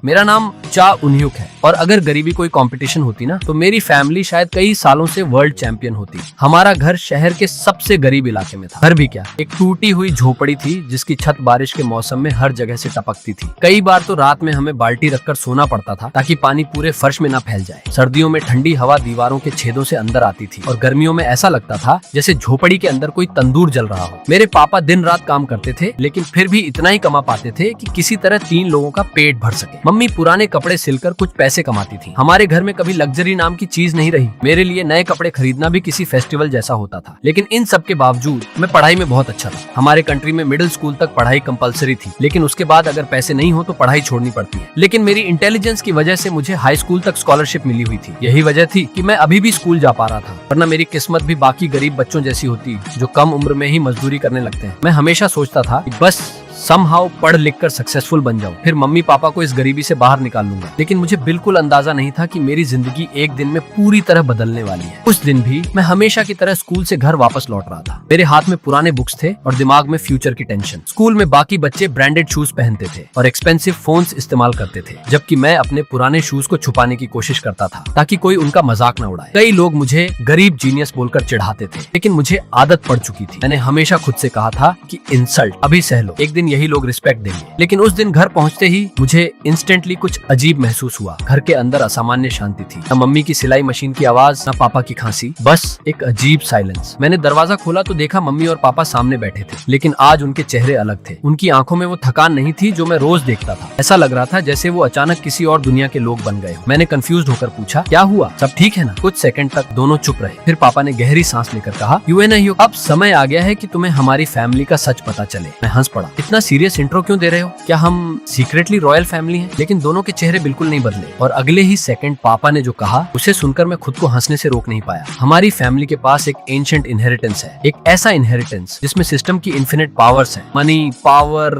मेरा नाम चा उन्युक है और अगर गरीबी कोई कंपटीशन होती ना तो मेरी फैमिली शायद कई सालों से वर्ल्ड चैंपियन होती। हमारा घर शहर के सबसे गरीब इलाके में था। घर भी क्या, एक टूटी हुई झोपड़ी थी जिसकी छत बारिश के मौसम में हर जगह से टपकती थी। कई बार तो रात में हमें बाल्टी रखकर सोना पड़ता था ताकि पानी पूरे फर्श में न फैल जाए। सर्दियों में ठंडी हवा दीवारों के छेदों से अंदर आती थी और गर्मियों में ऐसा लगता था जैसे झोपड़ी के अंदर कोई तंदूर जल रहा हो। मेरे पापा दिन रात काम करते थे लेकिन फिर भी इतना ही कमा पाते थे कि किसी तरह 3 लोगों का पेट भर सके। मम्मी पुराने कपड़े सिलकर कुछ पैसे कमाती थी। हमारे घर में कभी लग्जरी नाम की चीज नहीं रही। मेरे लिए नए कपड़े खरीदना भी किसी फेस्टिवल जैसा होता था। लेकिन इन सब के बावजूद मैं पढ़ाई में बहुत अच्छा था। हमारे कंट्री में मिडिल स्कूल तक पढ़ाई कंपलसरी थी, लेकिन उसके बाद अगर पैसे नहीं हो तो पढ़ाई छोड़नी पड़ती है। लेकिन मेरी इंटेलिजेंस की वजह से मुझे हाई स्कूल तक स्कॉलरशिप मिली हुई थी। यही वजह थी कि मैं अभी भी स्कूल जा पा रहा था, वरना मेरी किस्मत भी बाकी गरीब बच्चों जैसी होती जो कम उम्र में ही मजदूरी करने लगते हैं। मैं हमेशा सोचता था कि बस समहाउ पढ़ लिख कर सक्सेसफुल बन जाऊं, फिर मम्मी पापा को इस गरीबी से बाहर निकाल लूंगा। लेकिन मुझे बिल्कुल अंदाजा नहीं था कि मेरी जिंदगी एक दिन में पूरी तरह बदलने वाली है। उस दिन भी मैं हमेशा की तरह स्कूल से घर वापस लौट रहा था। मेरे हाथ में पुराने बुक्स थे और दिमाग में फ्यूचर की टेंशन। स्कूल में बाकी बच्चे ब्रांडेड शूज पहनते थे और एक्सपेंसिव फोन्स इस्तेमाल करते थे, जबकि मैं अपने पुराने शूज को छुपाने की कोशिश करता था ताकि कोई उनका मजाक न उड़ाए। कई लोग मुझे गरीब जीनियस बोलकर चिढ़ाते थे, लेकिन मुझे आदत पड़ चुकी थी। मैंने हमेशा खुद से कहा था कि इंसल्ट अभी सह लो, एक दिन यही लोग रिस्पेक्ट। लेकिन उस दिन घर पहुंचते ही मुझे इंस्टेंटली कुछ अजीब महसूस हुआ। घर के अंदर असामान्य शांति थी। न मम्मी की सिलाई मशीन की आवाज, न पापा की खांसी, बस एक अजीब साइलेंस। मैंने दरवाजा खोला तो देखा मम्मी और पापा सामने बैठे थे, लेकिन आज उनके चेहरे अलग थे। उनकी आंखों में वो थकान नहीं थी जो मैं रोज देखता था। ऐसा लग रहा था जैसे वो अचानक किसी और दुनिया के लोग बन गए। मैंने कंफ्यूज होकर पूछा, क्या हुआ, सब ठीक है ना? कुछ सेकंड तक दोनों चुप रहे। फिर पापा ने गहरी सांस लेकर कहा, यू एन यू, अब समय आ गया है कि तुम्हें हमारी फैमिली का सच पता चले। मैं हंस पड़ा। इतना सीरियस इंट्रो क्यों दे रहे हो? क्या हम सीक्रेटली रॉयल फैमिली हैं? लेकिन दोनों के चेहरे बिल्कुल नहीं बदले और अगले ही सेकंड पापा ने जो कहा उसे सुनकर मैं खुद को हंसने से रोक नहीं पाया। हमारी फैमिली के पास एक एंशिएंट इनहेरिटेंस है, एक ऐसा इनहेरिटेंस जिसमें सिस्टम की इन्फिनिट पावर्स हैं, मनी, पावर,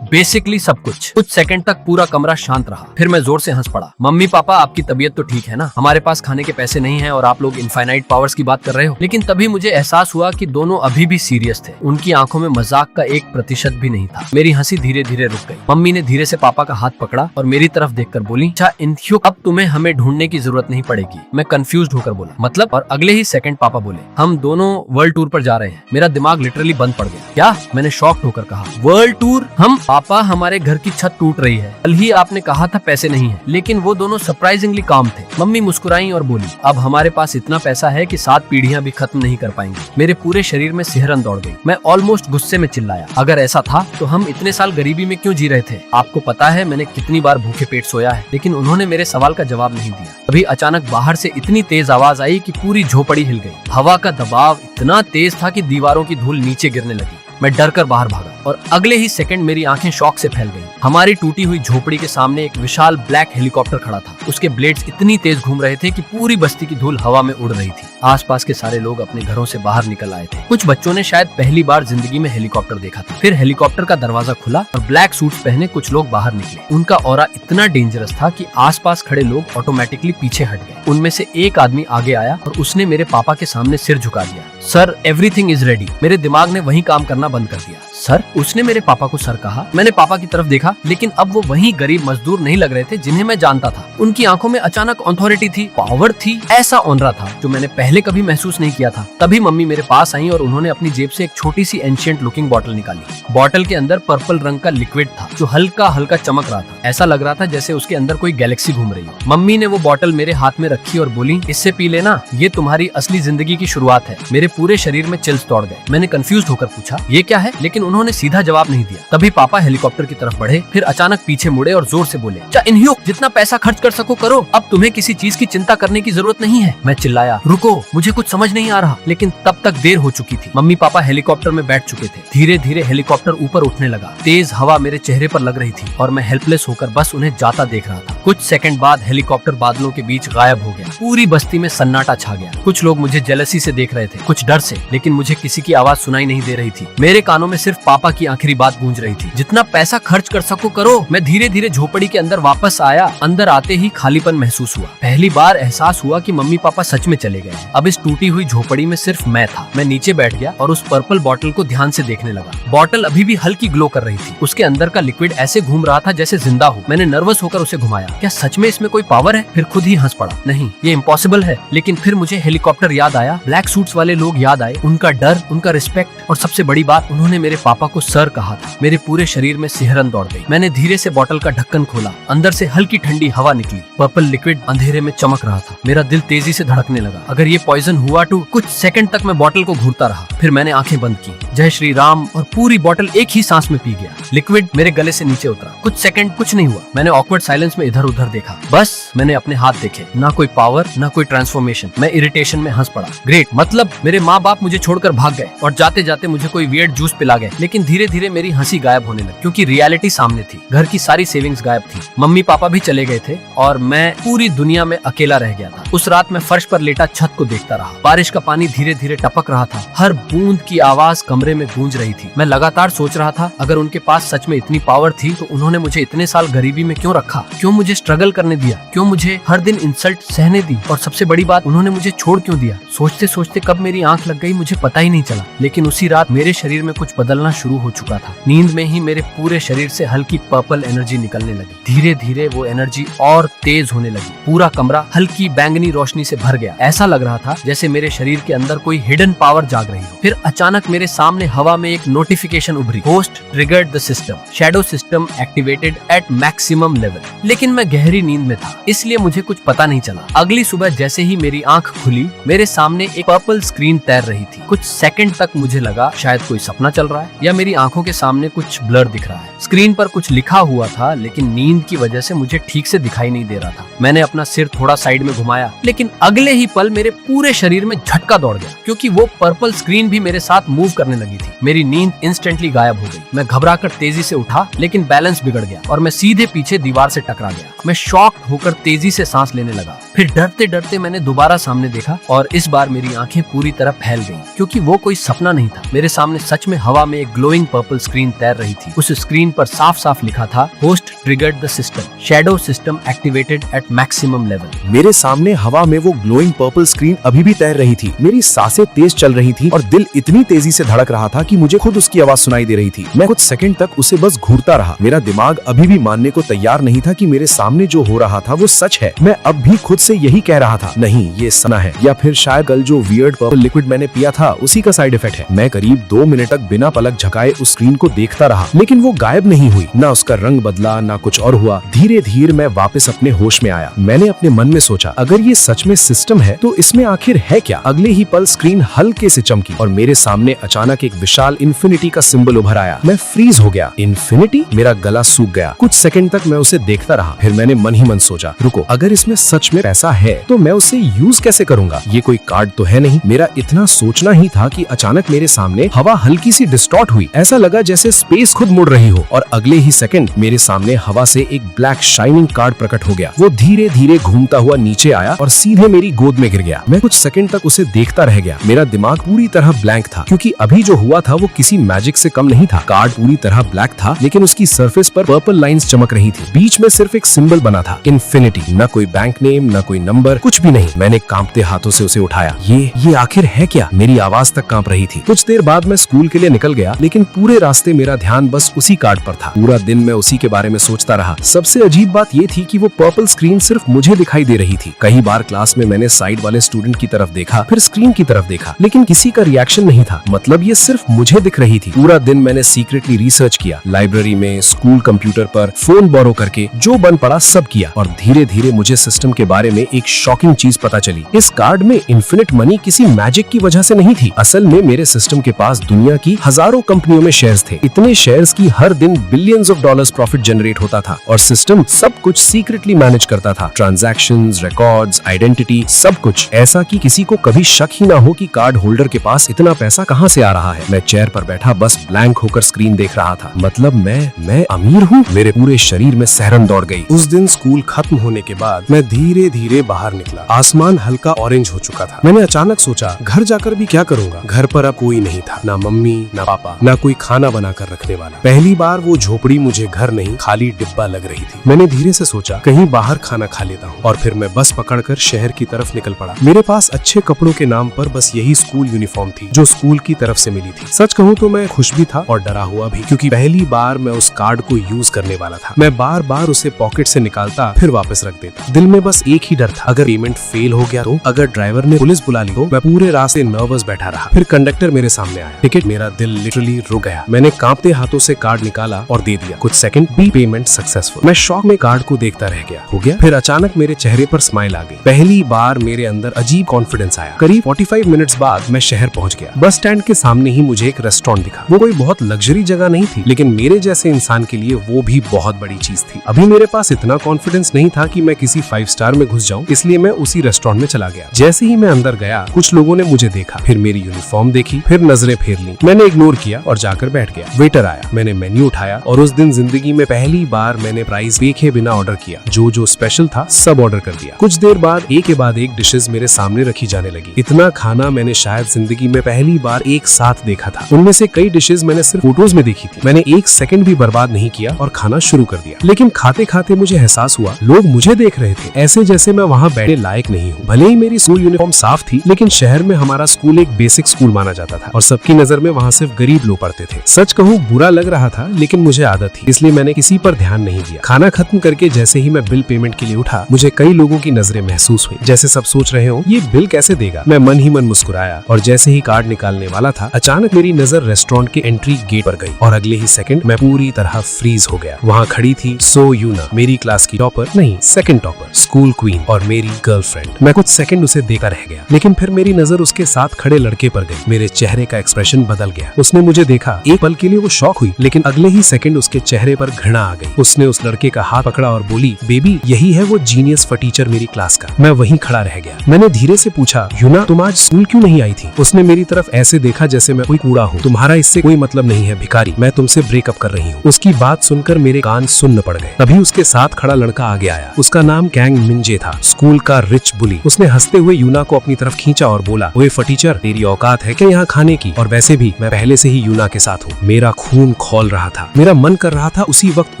बेसिकली सब कुछ। कुछ सेकंड तक पूरा कमरा शांत रहा। फिर मैं जोर से हंस पड़ा। मम्मी पापा, आपकी तबीयत तो ठीक है ना? हमारे पास खाने के पैसे नहीं है और आप लोग इनफाइनाइट पावर्स की बात कर रहे हो। लेकिन तभी मुझे एहसास हुआ कि दोनों अभी भी सीरियस थे। उनकी आंखों में मजाक का 1% भी नहीं था। मेरी हंसी धीरे धीरे रुक गई। मम्मी ने धीरे से पापा का हाथ पकड़ा और मेरी तरफ देखकर बोली, अच्छा इन्फ्यू, अब तुम्हें हमें ढूंढने की जरूरत नहीं पड़ेगी। मैं कंफ्यूज्ड होकर बोला, मतलब? और अगले ही सेकंड पापा बोले, हम दोनों वर्ल्ड टूर पर जा रहे हैं। मेरा दिमाग लिटरली बंद पड़ गया। क्या? मैंने शॉक्ड होकर कहा, वर्ल्ड टूर? हम? पापा, हमारे घर की छत टूट रही है। कल ही आपने कहा था पैसे नहीं है। लेकिन वो दोनों सरप्राइजिंगली काम थे। मम्मी मुस्कुराई और बोली, अब हमारे पास इतना पैसा है कि 7 पीढ़ियां भी खत्म नहीं कर पाएंगे। मेरे पूरे शरीर में सिहरन दौड़ गई। मैं ऑलमोस्ट गुस्से में चिल्लाया, अगर ऐसा था तो हम इतने साल गरीबी में क्यों जी रहे थे? आपको पता है मैंने कितनी बार भूखे पेट सोया है? लेकिन उन्होंने मेरे सवाल का जवाब नहीं दिया। अभी अचानक बाहर से इतनी तेज आवाज आई कि पूरी झोपड़ी हिल गई। हवा का दबाव इतना तेज था कि दीवारों की धूल नीचे गिरने लगी। मैं डर कर बाहर भागा और अगले ही सेकंड मेरी आंखें शॉक से फैल गईं। हमारी टूटी हुई झोपड़ी के सामने एक विशाल ब्लैक हेलीकॉप्टर खड़ा था। उसके ब्लेड्स इतनी तेज घूम रहे थे कि पूरी बस्ती की धूल हवा में उड़ रही थी। आसपास के सारे लोग अपने घरों से बाहर निकल आए थे। कुछ बच्चों ने शायद पहली बार जिंदगी में हेलीकॉप्टर देखा था। फिर हेलीकॉप्टर का दरवाजा खुला और ब्लैक सूट्स पहने कुछ लोग बाहर निकले। उनका ऑरा इतना डेंजरस था कि आसपास खड़े लोग ऑटोमेटिकली पीछे हट गए। उनमें से एक आदमी आगे आया और उसने मेरे पापा के सामने सिर झुका दिया। Sir, everything is ready. मेरे दिमाग ने वही काम करना बंद कर दिया। सर? उसने मेरे पापा को सर कहा। मैंने पापा की तरफ देखा, लेकिन अब वो वही गरीब मजदूर नहीं लग रहे थे जिन्हें मैं जानता था। उनकी आंखों में अचानक अथॉरिटी थी, पावर थी, ऐसा ऑनरा था जो मैंने पहले कभी महसूस नहीं किया था। तभी मम्मी मेरे पास आई और उन्होंने अपनी जेब से एक छोटी सी एंशिएंट लुकिंग बॉटल निकाली। बॉटल के अंदर पर्पल रंग का लिक्विड था जो हल्का हल्का चमक रहा था। ऐसा लग रहा था जैसे उसके अंदर कोई गैलेक्सी घूम रही हो। मम्मी ने वो बॉटल मेरे हाथ में रखी और बोली, इससे पी लेना, ये तुम्हारी असली जिंदगी की शुरुआत है। मेरे पूरे शरीर में चिल्स दौड़ गए। मैंने कंफ्यूज होकर पूछा, ये क्या है? लेकिन उन्होंने सीधा जवाब नहीं दिया। तभी पापा हेलीकॉप्टर की तरफ बढ़े, फिर अचानक पीछे मुड़े और जोर से बोले, चा इन्ह्यू, जितना पैसा खर्च कर सको करो, अब तुम्हें किसी चीज की चिंता करने की जरूरत नहीं है। मैं चिल्लाया, रुको, मुझे कुछ समझ नहीं आ रहा। लेकिन तब तक देर हो चुकी थी। मम्मी पापा हेलीकॉप्टर में बैठ चुके थे। धीरे धीरे हेलीकॉप्टर ऊपर उठने लगा। तेज हवा मेरे चेहरे पर लग रही थी और मैं हेल्पलेस होकर बस उन्हें जाता देख रहा था। कुछ सेकंड बाद हेलीकॉप्टर बादलों के बीच गायब हो गया। पूरी बस्ती में सन्नाटा छा गया। कुछ लोग मुझे जेलसी से देख रहे थे, कुछ सच डर से, लेकिन मुझे किसी की आवाज सुनाई नहीं दे रही थी। मेरे कानों में सिर्फ पापा की आखिरी बात गूंज रही थी, जितना पैसा खर्च कर सको करो। मैं धीरे धीरे झोपड़ी के अंदर वापस आया। अंदर आते ही खालीपन महसूस हुआ। पहली बार एहसास हुआ कि मम्मी पापा सच में चले गए। अब इस टूटी हुई झोपड़ी में सिर्फ मैं था। मैं नीचे बैठ गया और उस पर्पल बॉटल को ध्यान से देखने लगा। बॉटल अभी भी हल्की ग्लो कर रही थी। उसके अंदर का लिक्विड ऐसे घूम रहा था जैसे जिंदा हो। मैंने नर्वस होकर उसे घुमाया। क्या सच में इसमें कोई पावर है? फिर खुद ही हंस पड़ा। नहीं, ये इम्पॉसिबल है। लेकिन फिर मुझे हेलीकॉप्टर याद आया, ब्लैक सूट्स वाले लोग याद आए, उनका डर, उनका रिस्पेक्ट, और सबसे बड़ी बात, उन्होंने मेरे पापा को सर कहा था। मेरे पूरे शरीर में सिहरन दौड़ गई। मैंने धीरे से बॉटल का ढक्कन खोला। अंदर से हल्की ठंडी हवा निकली। पर्पल लिक्विड अंधेरे में चमक रहा था। मेरा दिल तेजी से धड़कने लगा। अगर ये पॉइजन हुआ तो? कुछ सेकंड तक मैं बॉटल को घूरता रहा। फिर मैंने आंखें बंद की। जय श्री राम, और पूरी बॉटल एक ही सांस में पी गया। लिक्विड मेरे गले से नीचे उतरा। कुछ सेकंड कुछ नहीं हुआ। मैंने ऑकवर्ड साइलेंस में इधर उधर देखा। बस मैंने अपने हाथ देखे। ना कोई पावर, ना कोई ट्रांसफॉर्मेशन। मैं इरिटेशन में हंस पड़ा। ग्रेट, मतलब मेरे माँ बाप मुझे छोड़कर भाग गए और जाते जाते मुझे कोई वियर्ड जूस पिला गए। लेकिन धीरे धीरे मेरी हंसी गायब होने लगी, क्योंकि रियलिटी सामने थी। घर की सारी सेविंग्स गायब थी। मम्मी पापा भी चले गए थे और मैं पूरी दुनिया में अकेला रह गया था। उस रात मैं फर्श पर लेटा छत को देखता रहा। बारिश का पानी धीरे धीरे टपक रहा था। हर बूंद की आवाज कमरे में गूंज रही थी। मैं लगातार सोच रहा था, अगर उनके पास सच में इतनी पावर थी तो उन्होंने मुझे इतने साल गरीबी में क्यों रखा? क्यों मुझे स्ट्रगल करने दिया? क्यों मुझे हर दिन इंसल्ट सहने दी? और सबसे बड़ी बात, उन्होंने मुझे छोड़ क्यों दिया? सोचते सोचते कब मेरी आंख लग गई मुझे पता ही नहीं चला। लेकिन उसी रात मेरे शरीर में कुछ बदलना शुरू हो चुका था। नींद में ही मेरे पूरे शरीर से हल्की पर्पल एनर्जी निकलने लगी। धीरे धीरे वो एनर्जी और तेज होने लगी। पूरा कमरा हल्की बैंगनी रोशनी से भर गया। ऐसा लग रहा था जैसे मेरे शरीर के अंदर कोई हिडन पावर जाग रही हो। फिर अचानक मेरे सामने हवा में एक नोटिफिकेशन उभरी। Host triggered the system, shadow system activated at maximum level. लेकिन मैं गहरी नींद में था, इसलिए मुझे कुछ पता नहीं चला। अगली सुबह जैसे ही मेरी आंख खुली, मेरे सामने एक पर्पल स्क्रीन तैर रही थी। कुछ सेकंड तक मुझे लगा शायद कोई सपना चल रहा है या मेरी आंखों के सामने कुछ ब्लर दिख रहा है। स्क्रीन पर कुछ लिखा हुआ था, लेकिन नींद की वजह से मुझे ठीक से दिखाई नहीं दे रहा था। मैंने अपना सिर थोड़ा साइड में घुमाया, लेकिन अगले ही पल मेरे पूरे शरीर में झटका दौड़ गया, क्योंकि वो पर्पल स्क्रीन भी मेरे साथ मूव करने लगी थी। मेरी नींद इंस्टेंटली गायब हो गई। मैं घबराकर तेजी से उठा, लेकिन बैलेंस बिगड़ गया और मैं सीधे पीछे दीवार से टकरा गया। मैं शॉक्ड होकर तेजी से सांस लेने लगा। फिर डरते डरते मैंने दोबारा सामने देखा और इस बार मेरी आंखें पूरी तरह फैल गईं, क्योंकि वो कोई सपना नहीं था। मेरे सामने सच में हवा में एक ग्लोइंग पर्पल स्क्रीन तैर रही थी। उस स्क्रीन पर साफ साफ लिखा था, host triggered the system, shadow system activated at maximum level. मेरे सामने हवा में वो ग्लोइंग पर्पल स्क्रीन अभी भी तैर रही थी। मेरी सांसें तेज चल रही थी और दिल इतनी तेजी से धड़क रहा था कि मुझे खुद उसकी आवाज सुनाई दे रही थी। मैं कुछ सेकंड तक उसे बस घूरता रहा। मेरा दिमाग अभी भी मानने को तैयार नहीं था कि मेरे सामने जो हो रहा था वो सच है। मैं अब भी खुद से यही कह रहा था, नहीं ये सपना है, या फिर शायद कल जो वियर्ड पर्पल लिक्विड मैंने पिया था उसी का साइड इफेक्ट है। मैं करीब 2 मिनट तक बिना पलक झकाए उस स्क्रीन को देखता रहा, लेकिन वो गायब नहीं हुई। ना उसका रंग बदला, ना कुछ और हुआ। धीरे धीरे मैं वापस अपने होश में आया। मैंने अपने मन में सोचा, अगर ये सच में सिस्टम है तो इसमें आखिर है क्या? अगले ही पल स्क्रीन हल्के से चमकी और मेरे सामने अचानक एक विशाल इन्फिनिटी का सिंबल उभर आया। मैं फ्रीज हो गया। इन्फिनिटी? मेरा गला सूख गया। कुछ सेकंड तक मैं उसे देखता रहा। फिर मैंने मन ही मन सोचा, रुको, अगर इसमें सच में पैसा है तो मैं उसे यूज कैसे करूंगा? ये कोई कार्ड तो है नहीं। मेरा इतना सोचना ही था कि अचानक मेरे सामने हवा हल्की सी डिस्टॉर्ट हुई। ऐसा लगा जैसे स्पेस खुद मुड़ रही हो, और अगले ही सेकंड मेरे सामने हवा से एक ब्लैक शाइनिंग कार्ड प्रकट हो गया। वो धीरे धीरे घूमता हुआ नीचे आया और सीधे मेरी गोद में गिर गया। मैं कुछ सेकंड तक उसे देखता रह गया। मेरा दिमाग पूरी तरह ब्लैंक था, क्योंकि अभी जो हुआ था वो किसी मैजिक से कम नहीं था। कार्ड पूरी तरह ब्लैक था, लेकिन उसकी सरफेस पर पर्पल लाइंस चमक रही थी। बीच में सिर्फ एक सिंबल बना था, इन्फिनिटी। न कोई बैंक नेम, न कोई नंबर, कुछ भी नहीं। मैंने कांपते हाथों से उसे उठाया। ये आखिर है क्या? मेरी आवाज तक कांप रही थी। कुछ देर बाद मैं स्कूल के लिए निकल गया, लेकिन पूरे रास्ते मेरा ध्यान बस उसी कार्ड पर था। पूरा दिन मैं उसी के बारे में सोचता रहा। सबसे अजीब बात ये थी कि वो पर्पल स्क्रीन सिर्फ मुझे दिखाई दे रही थी। कई बार क्लास में मैंने साइड वाले स्टूडेंट की तरफ देखा, फिर स्क्रीन की तरफ देखा, लेकिन किसी का रिएक्शन नहीं था। मतलब ये सिर्फ मुझे दिख रही थी। पूरा दिन मैंने सीक्रेटली रिसर्च किया, लाइब्रेरी में, स्कूल कंप्यूटर पर, फोन बोरो करके, जो बन पड़ा सब किया, और धीरे धीरे मुझे सिस्टम के बारे में एक शॉकिंग चीज पता चली। इस कार्ड में इन्फिनिट मनी किसी मैजिक की वजह से नहीं थी। असल में मेरे सिस्टम के पास दुनिया की हजारों कंपनियों में शेयर्स थे। इतने शेयर्स की हर दिन billions of dollars profit generate होता था, और सिस्टम सब कुछ सीक्रेटली मैनेज करता था। ट्रांजैक्शंस, रिकॉर्ड्स, आइडेंटिटी, सब कुछ, ऐसा कि किसी को कभी शक ही ना हो कि कार्ड होल्डर के पास इतना पैसा कहां से आ रहा है। मैं चेयर पर बैठा बस ब्लैंक होकर स्क्रीन देख रहा था। मतलब मैं अमीर हूँ? मेरे पूरे शरीर में सिहरन दौड़ गई। उस दिन स्कूल खत्म होने के बाद मैं धीरे धीरे बाहर निकला। आसमान हल्का ऑरेंज हो चुका था। मैंने अचानक सोचा घर जाकर भी क्या करूंगा। घर पर अब कोई नहीं था, ना मम्मी ना पापा, ना कोई खाना बनाकर रखने वाला। पहली बार वो झोपड़ी मुझे घर नहीं खाली डिब्बा लग रही थी। मैंने धीरे से सोचा कहीं बाहर खाना खा लेता हूँ, और फिर मैं बस पकड़कर शहर की तरफ निकल पड़ा। मेरे पास अच्छे कपड़ों के नाम पर बस यही स्कूल यूनिफॉर्म थी जो स्कूल की तरफ से मिली थी। सच कहूँ तो मैं खुश भी था और डरा हुआ भी, क्योंकि पहली बार मैं उस कार्ड को यूज करने वाला था। मैं बार बार उसे पॉकेट से निकालता फिर वापस रख देता। दिल में बस एक ही डर था, अगर पेमेंट फेल हो गया तो, अगर ड्राइवर ने पुलिस बुला ली तो। मैं पूरे रास्ते नर्वस बैठा रहा। फिर कंडक्टर मेरे सामने आया। टिकट, मेरा दिल लिटरली रुक गया। मैंने कांपते हाथों से कार्ड निकाला और दे दिया। कुछ सेकंड भी, पेमेंट सक्सेसफुल। मैं शॉक में कार्ड को देखता रह गया। हो गया। फिर अचानक मेरे चेहरे पर स्माइल आ गई। पहली बार मेरे अंदर अजीब कॉन्फिडेंस आया। करीब 45 मिनट्स बाद मैं शहर पहुंच गया। बस स्टैंड के सामने ही मुझे एक रेस्टोरेंट दिखा। वो कोई बहुत लग्जरी जगह नहीं थी, लेकिन मेरे जैसे इंसान के लिए वो भी बहुत बड़ी चीज थी। अभी मेरे पास इतना कॉन्फिडेंस नहीं था कि मैं किसी 5 स्टार में घुस जाऊं, इसलिए मैं उसी रेस्टोरेंट में चला गया। जैसे ही मैं अंदर गया, कुछ लोगों ने मुझे देखा, फिर मेरी यूनिफॉर्म देखी, फिर नजरें फेर ली। मैंने इग्नोर किया और जाकर बैठ गया। वेटर आया, मैंने मेन्यू उठाया और उस दिन जिंदगी में पहली बार मैंने प्राइस देखे बिना ऑर्डर किया। जो स्पेशल था सब ऑर्डर कर दिया। कुछ देर बाद एक के बाद एक डिशेस मेरे सामने रखी जाने लगी। इतना खाना मैंने शायद जिंदगी में पहली बार एक साथ देखा था। उनमें से कई डिशेस मैंने सिर्फ फोटोज में देखी थी। मैंने एक सेकंड भी बर्बाद नहीं किया और खाना शुरू कर दिया। लेकिन खाते खाते मुझे एहसास हुआ लोग मुझे देख रहे थे, ऐसे जैसे मैं वहाँ बैठने लायक नहीं हूँ। भले ही मेरी स्कूल यूनिफॉर्म साफ थी, लेकिन शहर में हमारा स्कूल एक बेसिक स्कूल माना जाता था और सबकी नजर में वहाँ सिर्फ गरीब लोग पढ़ते थे। सच कहूँ बुरा लग रहा था, लेकिन मुझे आदत थी, इसलिए मैंने किसी पर ध्यान नहीं दिया। खाना खत्म करके जैसे ही मैं बिल पेमेंट के लिए उठा, मुझे कई लोगों की नजरें महसूस हुई, जैसे सब सोच रहे हो ये बिल कैसे देगा। मैं मन ही मन मुस्कुराया और जैसे ही कार्ड निकालने वाला था, अचानक मेरी नजर रेस्टोरेंट के एंट्री गेट पर गई और अगले ही सेकंड मैं पूरी तरह फ्रीज हो गया। वहाँ खड़ी थी सो यूना, मेरी क्लास की टॉपर नहीं, सेकंड टॉपर, स्कूल क्वीन और मेरी गर्लफ्रेंड। मैं कुछ सेकंड उसे देखता रह गया, लेकिन फिर मेरी नजर उसके साथ खड़े लड़के पर गई। मेरे चेहरे का एक्सप्रेशन बदल गया। उसने मुझे देखा। एक पल के लिए वो शॉक हुई, लेकिन अगले ही सेकंड उसके चेहरे पर घृणा आ गई। उसने उस लड़के का हाथ पकड़ा और बोली, बेबी यही है वो जीनियस टीचर मेरी क्लास का। मैं वहीं खड़ा रह गया। मैंने धीरे से पूछा, यूना तुम आज स्कूल क्यों नहीं आई थी? उसने मेरी तरफ ऐसे देखा जैसे मैं कोई कूड़ा हूँ। तुम्हारा इससे कोई मतलब नहीं है भिखारी, मैं तुमसे ब्रेकअप कर रही हूँ। उसकी बात सुनकर मेरे कान सुन्न पड़ गए। तभी उसके साथ खड़ा लड़का आगे आया। उसका नाम कैंग मिंजे था, स्कूल का रिच बुली। उसने हंसते हुए यूना को अपनी तरफ खींचा और बोला, ओए फटीचर तेरी औकात है क्या यहाँ खाने की? और वैसे भी मैं पहले से ही यूना के साथ हूँ। मेरा खून खौल रहा था। मेरा मन कर रहा था उसी वक्त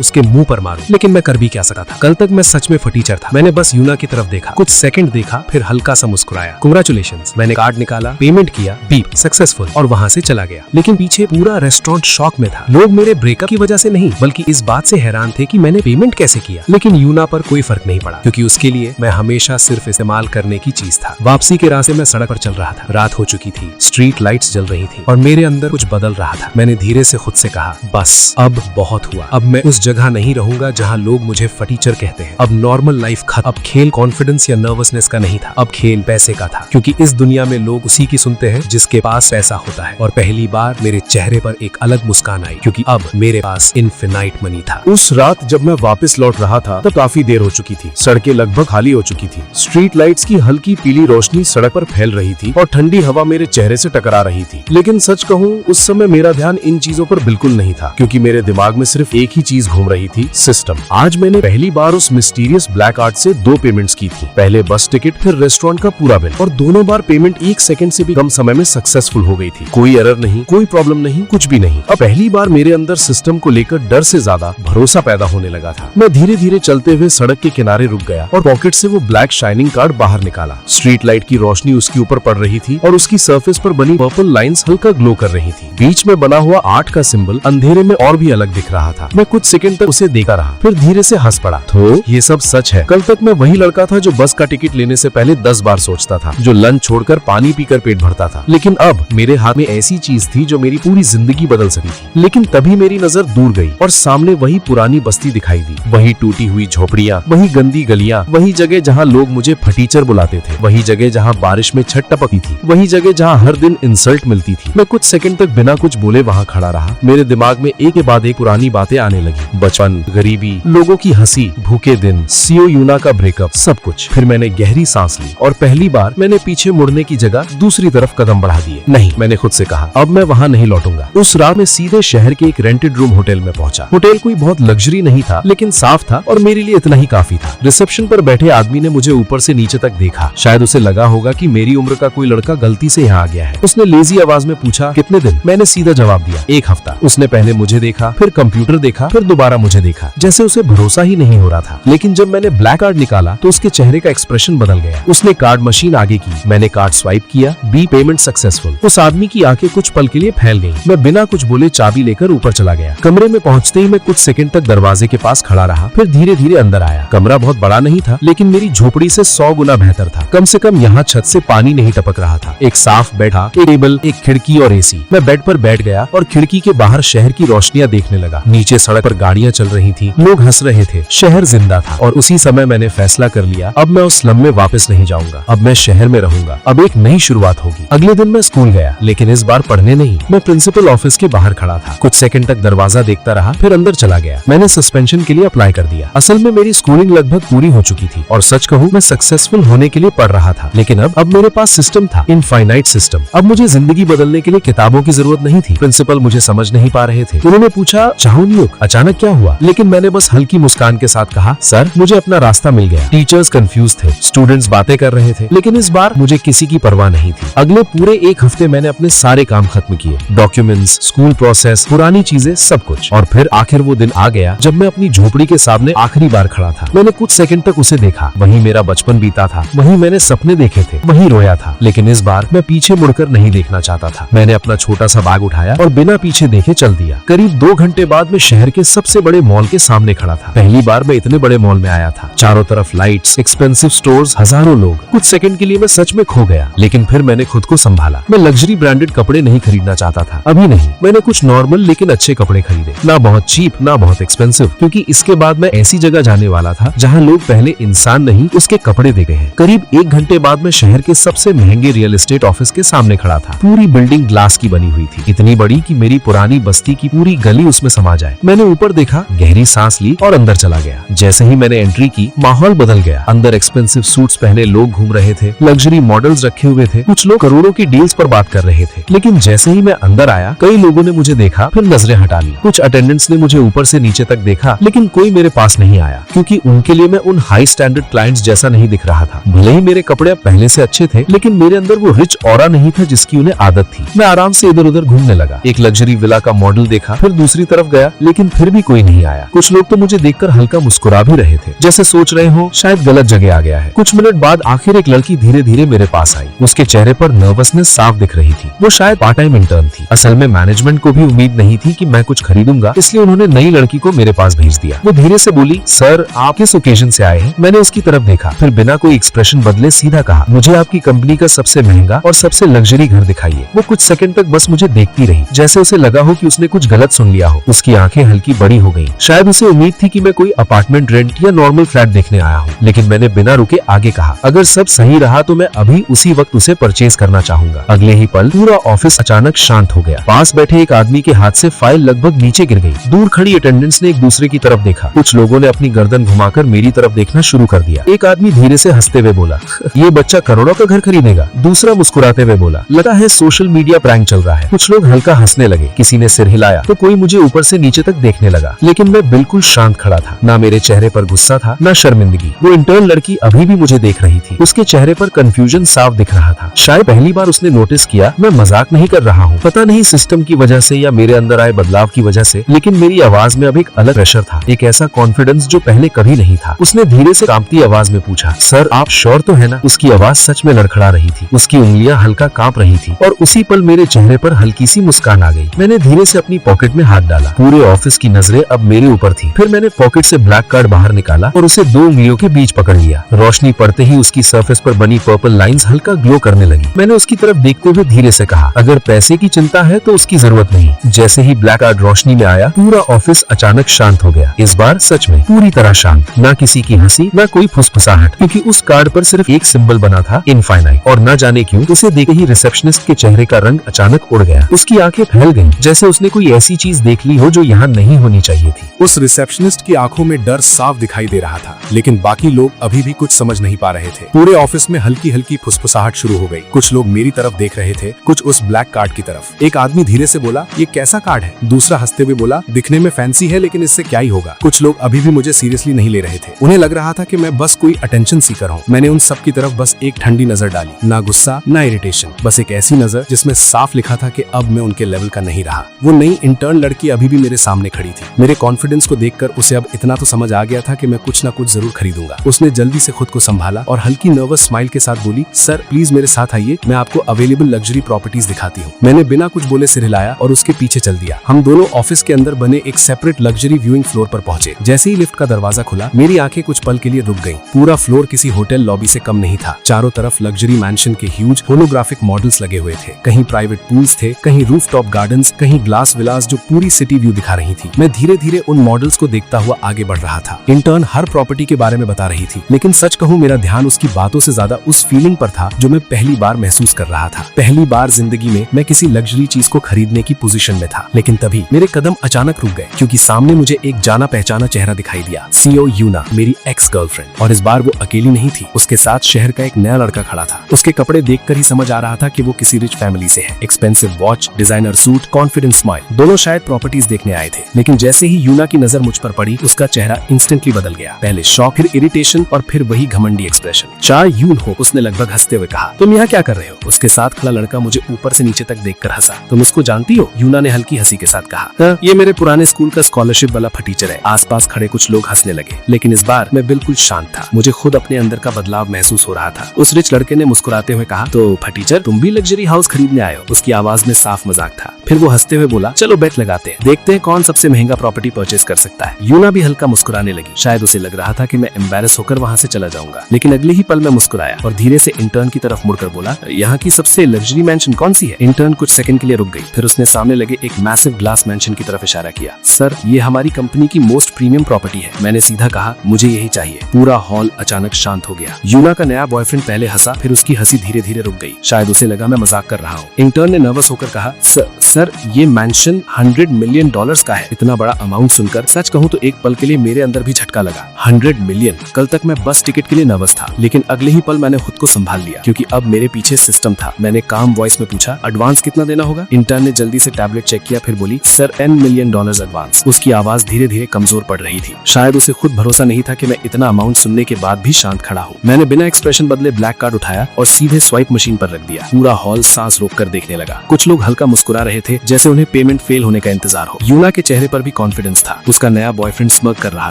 उसके मुंह पर मारूं, लेकिन मैं कर भी क्या सकता था। कल तक मैं सच में फटीचर था। मैंने बस यूना की तरफ देखा, कुछ सेकंड देखा, फिर हल्का सा मुस्कुराया। कांग्रेचुलेशंस। मैंने कार्ड निकाला, पेमेंट किया, बीप सक्सेसफुल, और वहाँ से चला गया। लेकिन पीछे पूरा रेस्टोरेंट शॉक में था। लोग मेरे ब्रेकअप की वजह से नहीं, बल्कि इस बात से हैरान थे कि मैंने पेमेंट कैसे किया। लेकिन यूना पर कोई फर्क नहीं पड़ा, क्योंकि उसके लिए मैं हमेशा सिर्फ इस्तेमाल करने की चीज था। वापसी के रास्ते मैं सड़क पर चल रहा था। रात हो चुकी थी, स्ट्रीट लाइट्स जल रही थी और मेरे अंदर कुछ बदल रहा था। मैंने धीरे से खुद से कहा, बस अब बहुत हुआ। अब मैं उस जगह नहीं रहूंगा जहाँ लोग मुझे फटीचर कहते हैं। अब नॉर्मल लाइफ खत्म। अब खेल कॉन्फिडेंस या नर्वसनेस का नहीं था, अब खेल पैसे का था, क्योंकि इस दुनिया में लोग उसी की सुनते हैं जिसके पास पैसा होता है। और पहली बार मेरे चेहरे पर एक अलग मुस्कान आई, क्योंकि अब मेरे पास इनफिनाइट मनी था। उस रात जब मैं वापस लौट रहा था तब काफी देर हो चुकी थी। सड़कें लगभग खाली हो चुकी थी। स्ट्रीट लाइट्स की हल्की पीली रोशनी सड़क पर फैल रही थी और ठंडी हवा मेरे चेहरे से टकरा रही थी। लेकिन सच कहूँ उस समय मेरा ध्यान इन चीजों पर बिल्कुल नहीं था, क्योंकि मेरे दिमाग में सिर्फ एक ही चीज घूम रही थी, सिस्टम। आज मैंने पहली बार उस मिस्टीरियस ब्लैक आर्ट से 2 पेमेंट्स की थी। पहले बस टिकट, फिर रेस्टोरेंट का पूरा बिल, और दोनों बार पेमेंट 1 सेकंड से भी कम समय में सक्सेसफुल हो गई थी। कोई एरर नहीं, कोई प्रॉब्लम नहीं, कुछ भी नहीं। अब पहली बार मेरे अंदर सिस्टम को लेकर डर से ज्यादा भरोसा पैदा होने लगा था। मैं धीरे धीरे चलते हुए सड़क के किनारे रुक गया और पॉकेट से वो ब्लैक शाइनिंग कार्ड बाहर निकाला। स्ट्रीट लाइट की रोशनी उसके ऊपर पड़ रही थी और उसकी सरफेस पर बनी पर्पल लाइंस हल्का ग्लो कर रही थी। बीच में बना हुआ 8 का सिंबल अंधेरे में और भी अलग दिख रहा था। मैं कुछ सेकंड तक उसे देखता रहा, फिर धीरे से हंस पड़ा। तो ये सब सच है। कल तक मैं वही लड़का था जो बस का टिकट लेने से पहले 10 बार सोचता था, जो लंच छोड़कर पानी पीकर पेट भरता था। लेकिन अब मेरे हाथ में ऐसी चीज थी जो मेरी पूरी जिंदगी बदल सकी थी। लेकिन तभी मेरी नजर दूर गई और सामने वही पुरानी बस्ती दिखाई दी। वही टूटी हुई झोपड़ियां, वही गंदी गलियां, वही जगह जहाँ लोग मुझे फटीचर बुलाते थे, वही जगह जहाँ बारिश में छत टपकती थी, वही जगह जहाँ हर दिन इंसल्ट मिलती थी। मैं कुछ सेकंड तक बिना कुछ बोले वहाँ खड़ा रहा। मेरे दिमाग में एक के बाद एक पुरानी बातें आने लगी। बचपन, गरीबी, लोगों की हंसी, भूखे दिन, सीओ यूना का ब्रेकअप, सब कुछ। फिर मैंने गहरी सांस ली और पहली बार मैंने पीछे मुड़ने की जगह दूसरी तरफ कदम बढ़ा दिए। नहीं, मैंने खुद से कहा, अब मैं वहाँ नहीं लौटूंगा। उस रात में सीधे शहर के एक रेंटेड रूम होटल में पहुंचा। होटल कोई बहुत लग्जरी नहीं था, लेकिन साफ था था और मेरे लिए इतना ही काफी था। रिसेप्शन पर बैठे आदमी ने मुझे ऊपर से नीचे तक देखा। शायद उसे लगा होगा कि मेरी उम्र का कोई लड़का गलती से यहाँ आ गया है। उसने लेजी आवाज में पूछा, कितने दिन? मैंने सीधा जवाब दिया, 1 हफ्ता। उसने पहले मुझे देखा, फिर कंप्यूटर देखा, फिर दोबारा मुझे देखा, जैसे उसे भरोसा ही नहीं हो रहा था। लेकिन जब मैंने ब्लैक कार्ड निकाला तो उसके चेहरे का एक्सप्रेशन बदल गया। उसने कार्ड मशीन आगे की, मैंने कार्ड स्वाइप किया, बी पेमेंट सक्सेसफुल। उस आदमी की आंखें कुछ पल के लिए फैल गईं। मैं बिना कुछ बोले चाबी लेकर ऊपर चला गया। कमरे में पहुंचते ही मैं कुछ सेकंड तक दरवाजे के पास खड़ा रहा, फिर धीरे धीरे अंदर आया। कमरा बहुत बड़ा नहीं था, लेकिन मेरी झोपड़ी से 100 गुना बेहतर था। कम से कम यहाँ छत से पानी नहीं टपक रहा था। एक साफ बेड था, एक टेबल, एक खिड़की और एसी। मैं बेड पर बैठ गया और खिड़की के बाहर शहर की रोशनियां देखने लगा। नीचे सड़क पर गाड़ियां चल रही थी, लोग हंस रहे थे, शहर जिंदा था। और उसी समय मैंने फैसला कर लिया, अब मैं उस स्लम में वापस नहीं जाऊंगा। अब मैं शहर में रहूंगा। अब एक नई शुरुआत होगी। अगले दिन मैं स्कूल गया, लेकिन इस बार पढ़ने नहीं। मैं प्रिंसिपल ऑफिस के बाहर खड़ा था। कुछ सेकंड तक दरवाजा देखता रहा, फिर अंदर चला गया। मैंने सस्पेंशन के लिए अप्लाई कर दिया। असल में मेरी स्कूलिंग लगभग पूरी हो चुकी थी और सच कहूँ मैं सक्सेसफुल होने के लिए पढ़ रहा था। लेकिन अब मेरे पास सिस्टम था, इनफाइनाइट सिस्टम। अब मुझे जिंदगी बदलने के लिए किताबों की जरूरत नहीं थी। प्रिंसिपल मुझे समझ नहीं पा रहे थे। उन्होंने पूछा, चाहुनियुक, अचानक क्या हुआ? लेकिन मैंने बस हल्की मुस्कान के साथ कहा, सर मुझे अपना रास्ता मिल गया। टीचर्स कंफ्यूज थे, स्टूडेंट्स बातें कर रहे थे, लेकिन इस बार मुझे किसी की परवाह नहीं थी। अगले पूरे 1 हफ्ते मैंने अपने सारे काम खत्म किए, डॉक्यूमेंट्स, स्कूल प्रोसेस, पुरानी चीजें, सब कुछ। और फिर आखिर वो दिन आ गया जब मैं अपनी झोपड़ी के सामने आखिरी बार खड़ा था। मैंने कुछ सेकंड तक उसे देखा। वहीं मेरा बचपन बीता था, वहीं मैंने सपने देखे थे, वहीं रोया था। लेकिन इस बार मैं पीछे मुड़कर नहीं देखना चाहता था। मैंने अपना छोटा सा बैग उठाया और बिना पीछे देखे चल दिया। करीब 2 घंटे बाद मैं शहर के सबसे बड़े मॉल के सामने खड़ा था। पहली बार मैं इतने बड़े मॉल में आया था। चारों तरफ लाइट्स, एक्सपेंसिव स्टोर्स, हजारों लोग। कुछ सेकंड के लिए मैं सच में खो गया, लेकिन फिर मैंने खुद को संभाला। मैं लग्जरी ब्रांडेड कपड़े नहीं खरीदना चाहता था, अभी नहीं। मैंने कुछ नॉर्मल लेकिन अच्छे कपड़े खरीदे, ना बहुत चीप ना बहुत एक्सपेंसिव, क्योंकि इसके बाद मैं ऐसी जगह जाने वाला था जहाँ लोग पहले इंसान नहीं उसके कपड़े देखे हैं। करीब 1 घंटे बाद मैं शहर के सबसे महंगे रियल एस्टेट ऑफिस के सामने खड़ा था। पूरी बिल्डिंग ग्लास की बनी हुई थी, इतनी बड़ी कि मेरी पुरानी बस्ती की पूरी गली उसमें समा जाए। मैंने ऊपर देखा, गहरी सांस ली और अंदर चला गया। जैसे ही मैंने एंट्री की, माहौल बदल गया। अंदर एक्सपेंसिव सूट्स पहने लोग घूम रहे थे, लग्जरी मॉडल्स रखे हुए थे, कुछ लोग करोड़ों की डील्स पर बात कर रहे थे। लेकिन जैसे ही मैं अंदर आया, कई लोगों ने मुझे देखा, फिर नजरें हटा ली। कुछ अटेंडेंट्स ने मुझे ऊपर से नीचे तक देखा, लेकिन कोई मेरे पास नहीं आया, क्योंकि उनके लिए मैं उन हाई स्टैंडर्ड क्लाइंट्स जैसा नहीं दिख रहा था। भले ही मेरे कपड़े पहले से अच्छे थे, लेकिन मेरे अंदर वो रिच ऑरा नहीं था जिसकी उन्हें आदत थी। मैं आराम से इधर उधर घूमने लगा। एक लग्जरी विला का मॉडल देखा, फिर दूसरी तरफ गया, लेकिन फिर भी कोई नहीं आया। कुछ लोग तो मुझे देखकर हल्का मुस्कुरा भी रहे थे, जैसे सोच रहे हो शायद गलत जगह आ गया है। कुछ मिनट बाद आखिर एक लड़की धीरे धीरे मेरे पास आई। उसके चेहरे पर नर्वसनेस साफ दिख रही थी। वो शायद पार्ट टाइम इंटर्न थी। असल में मैनेजमेंट को भी उम्मीद नहीं थी कि मैं कुछ खरीदूंगा, इसलिए उन्होंने नई लड़की को मेरे पास भेज दिया। वो धीरे से बोली, सर आप किस ओकेजन से आए हैं? मैंने उसकी तरफ देखा, फिर बिना कोई एक्सप्रेशन बदले सीधा कहा, मुझे आपकी कंपनी का सबसे महंगा और सबसे लग्जरी घर दिखाइए। वो कुछ सेकंड तक बस मुझे देखती रही, जैसे उसे लगा हो कि उसने कुछ गलत सुन लिया हो। उसकी आंखें हल्की बड़ी हो गईं। शायद उसे उम्मीद थी कि मैं कोई अपार्टमेंट रेंट या नॉर्मल फ्लैट देखने आया हूँ। लेकिन मैंने बिना रुके आगे कहा, अगर सब सही रहा तो मैं अभी उसी वक्त उसे परचेज करना चाहूंगा। अगले ही पल पूरा ऑफिस अचानक शांत हो गया। पास बैठे एक आदमी के हाथ से फाइल लगभग नीचे गिर गई। दूर खड़ी अटेंडेंट्स ने एक दूसरे की तरफ देखा। कुछ लोगों ने अपनी गर्दन घुमाकर मेरी तरफ देखना शुरू कर दिया। एक आदमी धीरे से हंसते हुए बोला, ये बच्चा करोड़ों का घर खरीदेगा। दूसरा मुस्कुराते हुए बोला, लगता है सोशल मीडिया प्रैंक चल रहा है। कुछ लोग हल्का हंसने लगे। किसी ने सिर हिलाया तो कोई मुझे ऊपर से नीचे तक देखने लगा, लेकिन मैं बिल्कुल शांत खड़ा था। ना मेरे चेहरे पर गुस्सा था, ना शर्मिंदगी। वो इंटर्न लड़की अभी भी मुझे देख रही थी। उसके चेहरे पर कंफ्यूजन साफ दिख रहा था। शायद पहली बार उसने नोटिस किया मैं मजाक नहीं कर रहा हूँ। पता नहीं सिस्टम की वजह से या मेरे अंदर आए बदलाव की वजह से, लेकिन मेरी आवाज में अब एक अलग प्रेशर था, एक ऐसा कॉन्फिडेंस जो पहले कभी नहीं था। उसने धीरे से कांपती आवाज में पूछा, सर आप श्योर तो है ना? उसकी आवाज सच में लड़खड़ा रही थी। उसकी उंगलियां हल्का कांप रही थी और उसी पल मेरे चेहरे पर हल्की सी मुस्कान आ गई। मैंने धीरे से अपनी पॉकेट में हाथ डाला। पूरे ऑफिस की नजरें अब मेरे ऊपर थी। फिर मैंने पॉकेट से ब्लैक कार्ड बाहर निकाला और उसे 2 उंगलियों के बीच पकड़ लिया। रोशनी पड़ते ही उसकी सरफेस पर बनी पर्पल लाइंस हल्का ग्लो करने लगी। मैंने उसकी तरफ देखते हुए धीरे से कहा, अगर पैसे की चिंता है तो उसकी जरूरत नहीं। जैसे ही ब्लैक कार्ड रोशनी में आया, पूरा ऑफिस अचानक शांत हो गया। इस बार सच में पूरी तरह शांत। ना किसी की हंसी, ना कोई फुसफुसाहट, क्योंकि उस कार्ड पर सिर्फ एक सिंबल बना था, इनफाइनाइट। और न जाने क्यों उसे देखते ही रिसेप्शनिस्ट के चेहरे का रंग अचानक उड़ गया। उसकी आंखें फैल गईं, जैसे उसने कोई ऐसी चीज देख ली हो जो यहाँ नहीं होनी चाहिए थी। उस रिसेप्शनिस्ट की आंखों में डर साफ दिखाई दे रहा था, लेकिन बाकी लोग अभी भी कुछ समझ नहीं पा रहे थे। पूरे ऑफिस में हल्की हल्की फुसफुसाहट शुरू हो गई। कुछ लोग मेरी तरफ देख रहे थे, कुछ उस ब्लैक कार्ड की तरफ। एक आदमी धीरे से बोला, ये कैसा कार्ड है? दूसरा हंसते हुए बोला, दिखने में फैंसी है लेकिन इससे क्या ही होगा। कुछ लोग अभी भी मुझे सीरियसली नहीं ले रहे थे। उन्हें लग रहा था कि मैं बस कोई अटेंशन सीकर हूँ। मैंने उन सब की तरफ बस एक ठंडी नजर डाली, ना गुस्सा ना इरिटेशन, बस एक ऐसी नजर जिसमें साफ लिखा था कि अब मैं उनके लेवल का नहीं रहा। वो नई इंटर्न लड़की अभी भी मेरे सामने खड़ी थी। मेरे कॉन्फिडेंस को देखकर उसे अब इतना तो समझ आ गया था कि मैं कुछ ना कुछ जरूर खरीदूंगा। उसने जल्दी से खुद को संभाला और हल्की नर्वस स्माइल के साथ बोली, सर प्लीज मेरे साथ आइए, मैं आपको अवेलेबल लग्जरी प्रॉपर्टीज दिखाती हूँ। मैंने बिना कुछ बोले सिर हिलाया और उसके पीछे चल दिया। हम दोनों ऑफिस के अंदर बने एक सेपरेट लग्जरी व्यूइंग फ्लोर पर पहुंचे। जैसे ही लिफ्ट का दरवाजा खुला, मेरी आंखें कुछ पल के लिए रुक गईं। पूरा फ्लोर किसी होटल लॉबी से कम नहीं था। चारों तरफ लग्जरी मैंशन के ह्यूज होलोग्राफिक मॉडल्स लगे हुए थे। कहीं प्राइवेट पूल्स थे, कहीं रूफटॉप गार्डन्स, कहीं ग्लास विलास जो पूरी सिटी व्यू दिखा रही थी। मैं धीरे धीरे उन मॉडल्स को देखता हुआ आगे बढ़ रहा था। इंटर्न हर प्रॉपर्टी के बारे में बता रही थी, लेकिन सच कहूं मेरा ध्यान उसकी बातों से ज्यादा उस फीलिंग पर था जो मैं पहली बार महसूस कर रहा था। पहली बार जिंदगी में मैं किसी लग्जरी चीज को खरीदने की पोजीशन में था। लेकिन तभी मेरे कदम अचानक रुक गए, क्योंकि सामने मुझे एक जाना पहचाना चेहरा दिखाई दिया। सीईओ यूना, मेरी एक्स गर्लफ्रेंड। और इस बार वो अकेली नहीं थी, उसके साथ शहर का एक नया लड़का खड़ा था। उसके कपड़े देखकर ही समझ आ रहा था कि वो किसी रिच फैमिली से है। Expensive watch, designer suit, confident smile, दोनों शायद प्रॉपर्टीज देखने आए थे। लेकिन जैसे ही यूना की नजर मुझ पर पड़ी, उसका चेहरा इंस्टेंटली बदल गया। पहले शॉक, फिर इरिटेशन और फिर वही घमंडी एक्सप्रेशन। चार यून हो, उसने लगभग हंसते हुए कहा, तुम यहाँ क्या कर रहे हो? उसके साथ खड़ा लड़का मुझे ऊपर से नीचे तक देखकर हंसा। तुम इसको जानती हो? यूना ने हल्की हंसी के साथ कहा, ये मेरे पुराने स्कूल का स्कॉलरशिप वाला फटीचर है। आसपास खड़े कुछ लोग हंसने लगे, लेकिन इस बार मैं बिल्कुल शांत था। मुझे खुद अपने अंदर का बदलाव महसूस हो रहा था। उस रिच लड़के ने मुस्कुराते हुए कहा, तो फटीचर तुम भी लग्जरी हाउस खरीदने आए हो? उसकी आवाज में साफ मजाक था। फिर वो हंसते हुए बोला, चलो बेट लगाते हैं, देखते हैं कौन सबसे महंगा प्रॉपर्टी परचेज कर सकता है। यूना भी हल्का मुस्कुराने लगी। शायद उसे लग रहा था कि मैं एम्बैरेस होकर वहाँ से चला जाऊंगा, लेकिन अगले ही पल मैं मुस्कुराया और धीरे से इंटर्न की तरफ मुड़कर बोला, यहाँ की सबसे लग्जरी मैंशन कौन सी है? इंटर्न कुछ सेकंड के लिए रुक गई, फिर उसने सामने लगे एक मैसिव ग्लास मैंशन की तरफ इशारा किया। सर, ये हमारी कंपनी की मोस्ट प्रीमियम प्रॉपर्टी है। मैंने सीधा कहा, मुझे यही चाहिए। पूरा हॉल अचानक शांत हो गया। यूना का नया बॉयफ्रेंड पहले हंसा, फिर उसकी हंसी धीरे धीरे रुक गई। शायद उसे लगा मैं मजाक कर रहा हूँ। इंटर्न ने नर्वस होकर कहा, सर ये मैंशन $100 मिलियन का है। इतना बड़ा अमाउंट सुनकर सच कहूँ तो एक पल के लिए मेरे अंदर भी झटका लगा। 100 मिलियन! कल तक मैं बस टिकट के लिए नर्वस था, लेकिन अगले ही पल मैंने खुद को संभाल लिया, क्योंकि अब मेरे पीछे सिस्टम था। मैंने काम वॉइस में पूछा, एडवांस कितना देना होगा? इंटर्न ने जल्दी से टैबलेट चेक किया, फिर बोली, सर $10 मिलियन एडवांस। उसकी आवाज धीरे धीरे कमजोर पड़ रही थी। शायद उसे खुद भरोसा नहीं था कि मैं इतना अमाउंट सुनने के बाद भी शांत खड़ा हूँ। मैंने बिना एक्सप्रेशन बदले ब्लैक कार्ड उठाया और सीधे स्वाइप मशीन पर रख दिया। पूरा हॉल सांस रोककर देखने लगा। कुछ लोग हल्का मुस्कुरा रहे थे, जैसे उन्हें पेमेंट फेल होने का इंतजार हो। यूना के चेहरे पर भी कॉन्फिडेंस था। उसका नया बॉयफ्रेंड स्मग कर रहा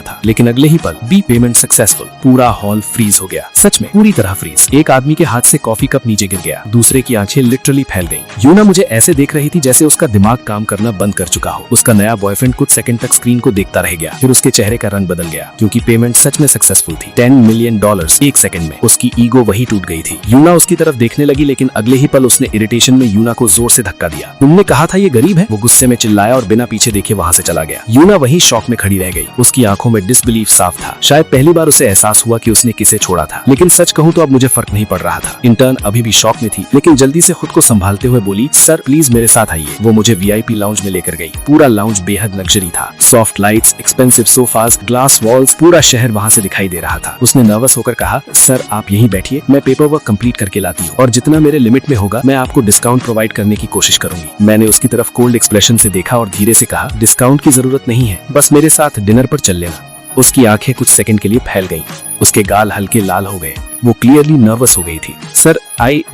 था, लेकिन अगले ही पल बी पेमेंट सक्सेसफुल। पूरा हॉल फ्रीज हो गया, सच में पूरी तरह फ्रीज। एक आदमी के हाथ से कॉफी कप नीचे गिर गया, दूसरे की आंखें लिटरली फैल गईं। यूना मुझे ऐसे देख रही थी जैसे उसका दिमाग काम करना बंद कर चुका हो। उसका नया बॉयफ्रेंड कुछ सेकंड तक स्क्रीन को देखता रह गया, फिर उसके चेहरे का रंग बदल गया, क्योंकि पेमेंट सच में सक्सेसफुल थी। $10 मिलियन एक सेकंड में। उसकी ईगो वही टूट गई थी। यूना उसकी तरफ देखने लगी, लेकिन अगले ही पल उसने इरिटेशन में यूना को जोर से धक्का दिया। तुमने कहा था ये गरीब है? वो गुस्से में चिल्लाया और बिना पीछे देखे वहाँ से चला गया। यूना वही शॉक में खड़ी रह गई। उसकी आंखों में डिसबिलीफ साफ था। शायद पहली बार उसे एहसास हुआ कि उसने किसे छोड़ा था। लेकिन सच कहूँ तो अब मुझे फर्क नहीं पड़ रहा था। इंटर्न अभी भी शॉक में थी, लेकिन जल्दी से खुद को संभालते हुए बोली, सर प्लीज मेरे साथ आइए। वो मुझे VIP लाउंज में लेकर गई। पूरा लाउंज बेहद लग्जरी था। Soft lights, expensive sofas, glass walls, पूरा शहर वहाँ से दिखाई दे रहा था। उसने नर्वस होकर कहा, सर आप यहीं बैठिए, मैं पेपर वर्क कंप्लीट करके लाती हूँ, और जितना मेरे लिमिट में होगा मैं आपको डिस्काउंट प्रोवाइड करने की कोशिश करूंगी। मैंने उसकी तरफ कोल्ड एक्सप्रेशन से देखा और धीरे से कहा, डिस्काउंट की जरूरत नहीं है, बस मेरे साथ डिनर पर चल लेना। उसकी आंखें कुछ सेकंड के लिए फैल गईं। उसके गाल हल्के लाल हो गए। वो क्लियरली नर्वस हो गई थी। सर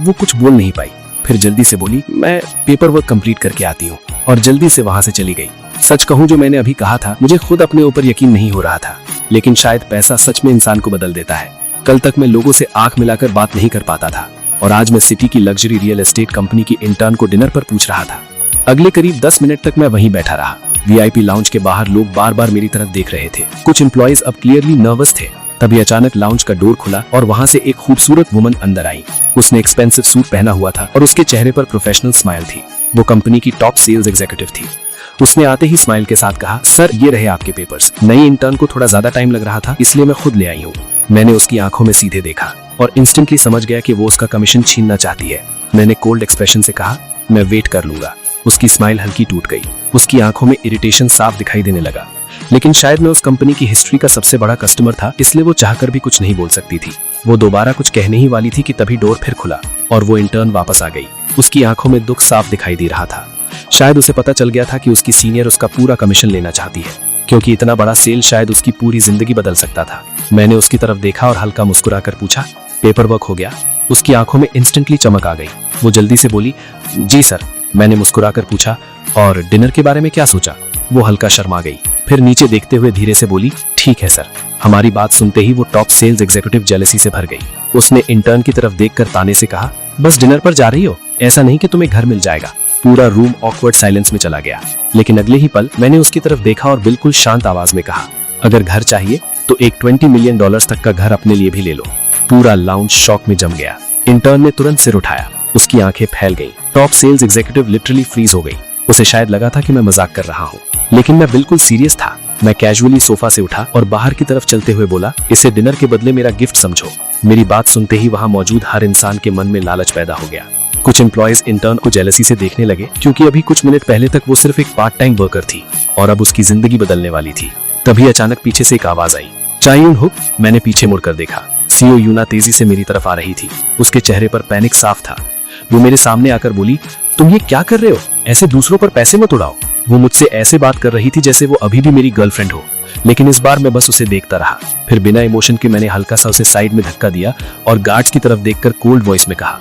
वो कुछ बोल नहीं पाई, फिर जल्दी से बोली, मैं पेपर वर्क कंप्लीट करके आती हूँ, और जल्दी से वहाँ से चली गई। सच कहूँ जो मैंने अभी कहा था, मुझे खुद अपने ऊपर यकीन नहीं हो रहा था, लेकिन शायद पैसा सच में इंसान को बदल देता है। कल तक मैं लोगों से आंख मिलाकर बात नहीं कर पाता था, और आज मैं सिटी की लग्जरी रियल एस्टेट कंपनी की इंटर्न को डिनर पर पूछ रहा था। अगले करीब 10 मिनट तक मैं वहीं बैठा रहा। VIP लाउंज के बाहर लोग बार बार मेरी तरफ देख रहे थे। कुछ एम्प्लॉइज अब क्लियरली नर्वस थे। तभी अचानक लाउंज का डोर खुला और वहां से एक खूबसूरत वुमन अंदर आई। उसने एक्सपेंसिव सूट पहना हुआ था और उसके चेहरे पर प्रोफेशनल स्माइल थी। वो कंपनी की टॉप सेल्स एग्जीक्यूटिव थी। उसने आते ही स्माइल के साथ कहा, सर ये रहे आपके पेपर्स। नई इंटर्न को थोड़ा ज्यादा टाइम लग रहा था, इसलिए मैं खुद ले आई हूँ। मैंने उसकी आंखों में सीधे देखा और इंस्टेंटली समझ गया कि वो उसका कमीशन छीनना चाहती है। मैंने कोल्ड एक्सप्रेशन से कहा, मैं वेट कर लूंगा। उसकी स्माइल हल्की टूट गई। उसकी आंखों में इरिटेशन साफ दिखाई देने लगा। लेकिन शायद मैं उस कंपनी की हिस्ट्री का सबसे बड़ा कस्टमर था, इसलिए वो चाहकर भी कुछ नहीं बोल सकती थी। वो दोबारा कुछ कहने ही वाली थी कि तभी डोर फिर खुला और वो इंटर्न वापस आ गई। उसकी आंखों में दुख साफ दिखाई दे रहा था। शायद उसे पता चल गया था कि उसकी सीनियर उसका पूरा कमीशन लेना चाहती है। क्योंकि इतना बड़ा सेल शायद उसकी पूरी जिंदगी बदल सकता था। मैंने उसकी तरफ देखा और हल्का मुस्कुराकर पूछा, पेपर वर्क हो गया? उसकी आंखों में इंस्टेंटली चमक आ गई। वो जल्दी से बोली, जी सर। मैंने मुस्कुराकर पूछा, और डिनर के बारे में क्या सोचा? वो हल्का शर्मा गई, फिर नीचे देखते हुए धीरे से बोली, ठीक है सर। हमारी बात सुनते ही वो टॉप सेल्स एग्जीक्यूटिव जेलसी से भर गई। उसने इंटर्न की तरफ देखकर ताने से कहा, बस डिनर पर जा रही हो? ऐसा नहीं कि तुम्हें घर मिल जाएगा। पूरा रूम ऑकवर्ड साइलेंस में चला गया, लेकिन अगले ही पल मैंने उसकी तरफ देखा और बिल्कुल शांत आवाज में कहा, अगर घर चाहिए तो एक $20 मिलियन तक का घर अपने लिए भी ले लो। पूरा लाउंज शॉक में जम गया। इंटर्न ने तुरंत सिर उठाया, उसकी आंखें फैल गईं। Top sales executive literally freeze हो गई। उसे शायद लगा था कि मैं मजाक कर रहा हूँ, लेकिन मैं बिल्कुल सीरियस था। मैं कैजुअली सोफा से उठा और बाहर की तरफ चलते हुए बोला, इसे डिनर के बदले मेरा गिफ्ट समझो। मेरी बात सुनते ही वहां मौजूद हर इंसान के मन में लालच पैदा हो गया। कुछ एम्प्लॉयज इंटर्न को जेलसी से देखने लगे, क्योंकि अभी कुछ मिनट पहले तक वो सिर्फ एक पार्ट टाइम वर्कर थी और अब उसकी जिंदगी बदलने वाली थी। तभी अचानक पीछे से एक आवाज आई, चायुन हुक। मैंने पीछे मुड़कर देखा। सीईओ यूना तेजी से मेरी तरफ आ रही थी। उसके चेहरे पर पैनिक साफ था। वो मेरे सामने आकर बोली, तुम ये क्या कर रहे हो? ऐसे दूसरों पर पैसे मत उड़ाओ। वो मुझसे ऐसे बात कर रही थी जैसे वो अभी भी मेरी गर्लफ्रेंड हो, लेकिन इस बार मैं बस उसे देखता रहा। फिर बिना इमोशन के मैंने हल्का सा उसे साइड में धक्का दिया और गार्ड्स की तरफ देखकर कोल्ड वॉइस में कहा,